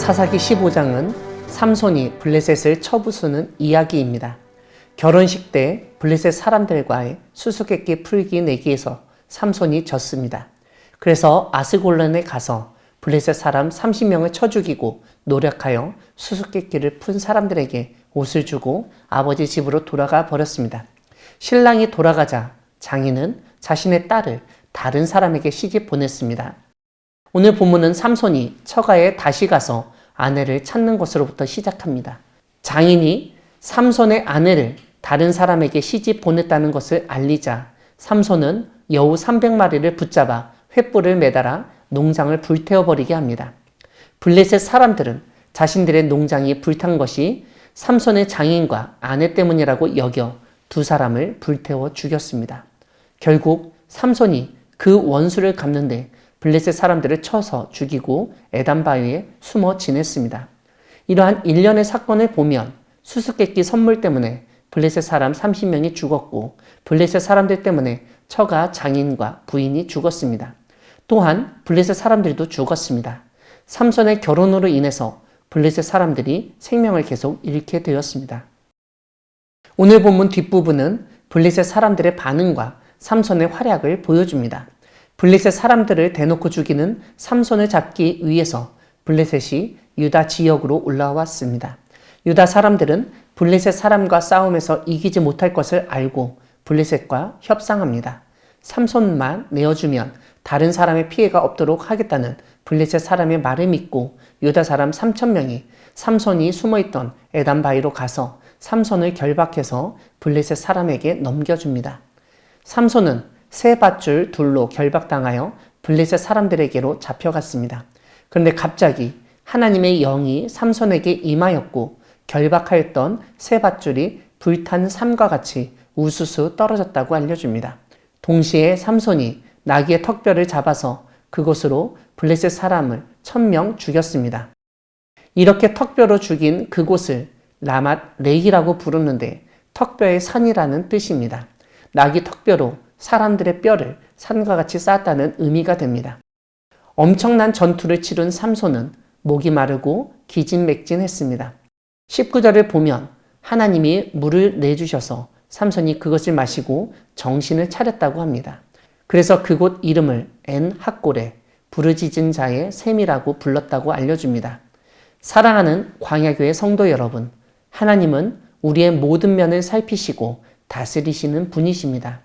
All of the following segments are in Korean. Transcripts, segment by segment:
사사기 15장은 삼손이 블레셋을 쳐부수는 이야기입니다. 결혼식 때 블레셋 사람들과의 수수께끼 풀기 내기에서 삼손이 졌습니다. 그래서 아스골론에 가서 블레셋 사람 30명을 쳐 죽이고 노력하여 수수께끼를 푼 사람들에게 옷을 주고 아버지 집으로 돌아가 버렸습니다. 신랑이 돌아가자 장인은 자신의 딸을 다른 사람에게 시집 보냈습니다. 오늘 본문은 삼손이 처가에 다시 가서 아내를 찾는 것으로부터 시작합니다. 장인이 삼손의 아내를 다른 사람에게 시집 보냈다는 것을 알리자 삼손은 여우 300마리를 붙잡아 횃불을 매달아 농장을 불태워버리게 합니다. 블레셋 사람들은 자신들의 농장이 불탄 것이 삼손의 장인과 아내 때문이라고 여겨 두 사람을 불태워 죽였습니다. 결국 삼손이 그 원수를 갚는데 블레셋 사람들을 쳐서 죽이고 에단 바위에 숨어 지냈습니다. 이러한 일련의 사건을 보면 수수께끼 선물 때문에 블레셋 사람 30명이 죽었고 블레셋 사람들 때문에 처가 장인과 부인이 죽었습니다. 또한 블레셋 사람들도 죽었습니다. 삼손의 결혼으로 인해서 블레셋 사람들이 생명을 계속 잃게 되었습니다. 오늘 본문 뒷부분은 블레셋 사람들의 반응과 삼손의 활약을 보여줍니다. 블레셋 사람들을 대놓고 죽이는 삼손을 잡기 위해서 블레셋이 유다 지역으로 올라왔습니다. 유다 사람들은 블레셋 사람과 싸움에서 이기지 못할 것을 알고 블레셋과 협상합니다. 삼손만 내어주면 다른 사람의 피해가 없도록 하겠다는 블레셋 사람의 말을 믿고 유다 사람 3,000명이 삼손이 숨어있던 에단 바위로 가서 삼손을 결박해서 블레셋 사람에게 넘겨줍니다. 삼손은 세 밧줄 둘로 결박당하여 블레셋 사람들에게로 잡혀갔습니다. 그런데 갑자기 하나님의 영이 삼손에게 임하였고 결박하였던 세 밧줄이 불탄 산과 같이 우수수 떨어졌다고 알려줍니다. 동시에 삼손이 나귀의 턱뼈를 잡아서 그곳으로 블레셋 사람을 1,000명 죽였습니다. 이렇게 턱뼈로 죽인 그곳을 라맛 레히라고 부르는데 턱뼈의 산이라는 뜻입니다. 나귀 턱뼈로 사람들의 뼈를 산과 같이 쌓았다는 의미가 됩니다. 엄청난 전투를 치룬 삼손은 목이 마르고 기진맥진했습니다. 19절을 보면 하나님이 물을 내주셔서 삼손이 그것을 마시고 정신을 차렸다고 합니다. 그래서 그곳 이름을 엔 학골에 부르짖은 자의 샘이라고 불렀다고 알려줍니다. 사랑하는 광야교회 성도 여러분, 하나님은 우리의 모든 면을 살피시고 다스리시는 분이십니다.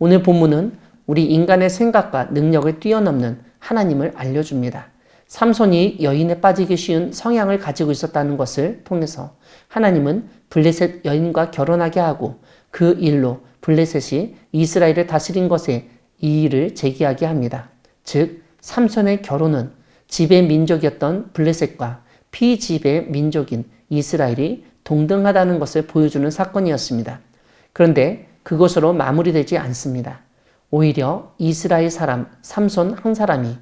오늘 본문은 우리 인간의 생각과 능력을 뛰어넘는 하나님을 알려줍니다. 삼손이 여인에 빠지기 쉬운 성향을 가지고 있었다는 것을 통해서 하나님은 블레셋 여인과 결혼하게 하고 그 일로 블레셋이 이스라엘을 다스린 것에 이의를 제기하게 합니다. 즉 삼손의 결혼은 지배 민족이었던 블레셋과 피지배 민족인 이스라엘이 동등하다는 것을 보여주는 사건이었습니다. 그런데 그것으로 마무리되지 않습니다. 오히려 이스라엘 사람 삼손 한 사람이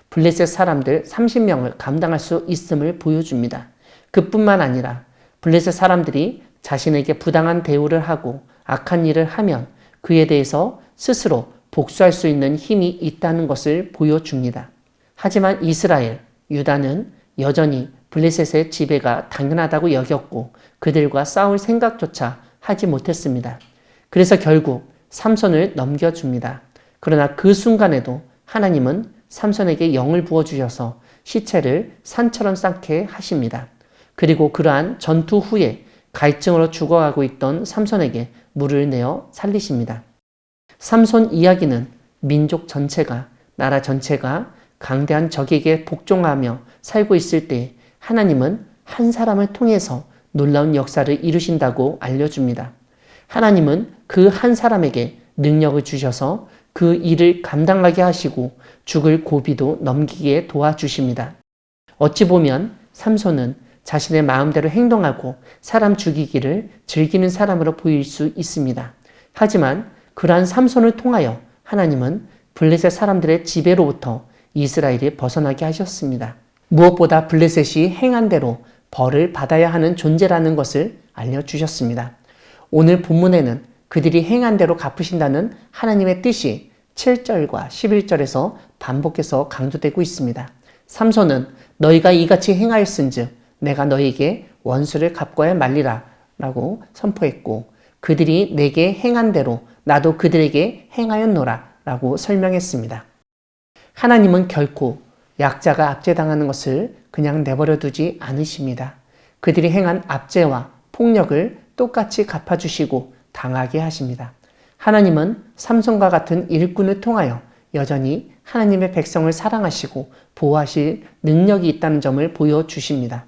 블레셋 사람들 30명을 감당할 수 있음을 보여줍니다. 그뿐만 아니라 블레셋 사람들이 자신에게 부당한 대우를 하고 악한 일을 하면 그에 대해서 스스로 복수할 수 있는 힘이 있다는 것을 보여줍니다. 하지만 이스라엘, 유다는 여전히 블레셋의 지배가 당연하다고 여겼고 그들과 싸울 생각조차 하지 못했습니다. 그래서 결국 삼손을 넘겨줍니다. 그러나 그 순간에도 하나님은 삼손에게 영을 부어주셔서 시체를 산처럼 쌓게 하십니다. 그리고 그러한 전투 후에 갈증으로 죽어가고 있던 삼손에게 물을 내어 살리십니다. 삼손 이야기는 민족 전체가, 나라 전체가 강대한 적에게 복종하며 살고 있을 때 하나님은 한 사람을 통해서 놀라운 역사를 이루신다고 알려줍니다. 하나님은 그 한 사람에게 능력을 주셔서 그 일을 감당하게 하시고 죽을 고비도 넘기게 도와주십니다. 어찌 보면 삼손은 자신의 마음대로 행동하고 사람 죽이기를 즐기는 사람으로 보일 수 있습니다. 하지만 그러한 삼손을 통하여 하나님은 블레셋 사람들의 지배로부터 이스라엘이 벗어나게 하셨습니다. 무엇보다 블레셋이 행한 대로 벌을 받아야 하는 존재라는 것을 알려주셨습니다. 오늘 본문에는 그들이 행한 대로 갚으신다는 하나님의 뜻이 7절과 11절에서 반복해서 강조되고 있습니다. 삼손은 너희가 이같이 행하였은즉 내가 너희에게 원수를 갚고야 말리라 라고 선포했고, 그들이 내게 행한 대로 나도 그들에게 행하였노라 라고 설명했습니다. 하나님은 결코 약자가 압제당하는 것을 그냥 내버려 두지 않으십니다. 그들이 행한 압제와 폭력을 똑같이 갚아주시고 당하게 하십니다. 하나님은 삼손과 같은 일꾼을 통하여 여전히 하나님의 백성을 사랑하시고 보호하실 능력이 있다는 점을 보여주십니다.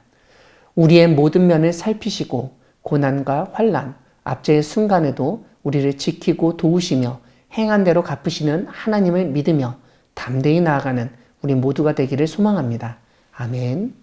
우리의 모든 면을 살피시고 고난과 환난, 압제의 순간에도 우리를 지키고 도우시며 행한 대로 갚으시는 하나님을 믿으며 담대히 나아가는 우리 모두가 되기를 소망합니다. 아멘.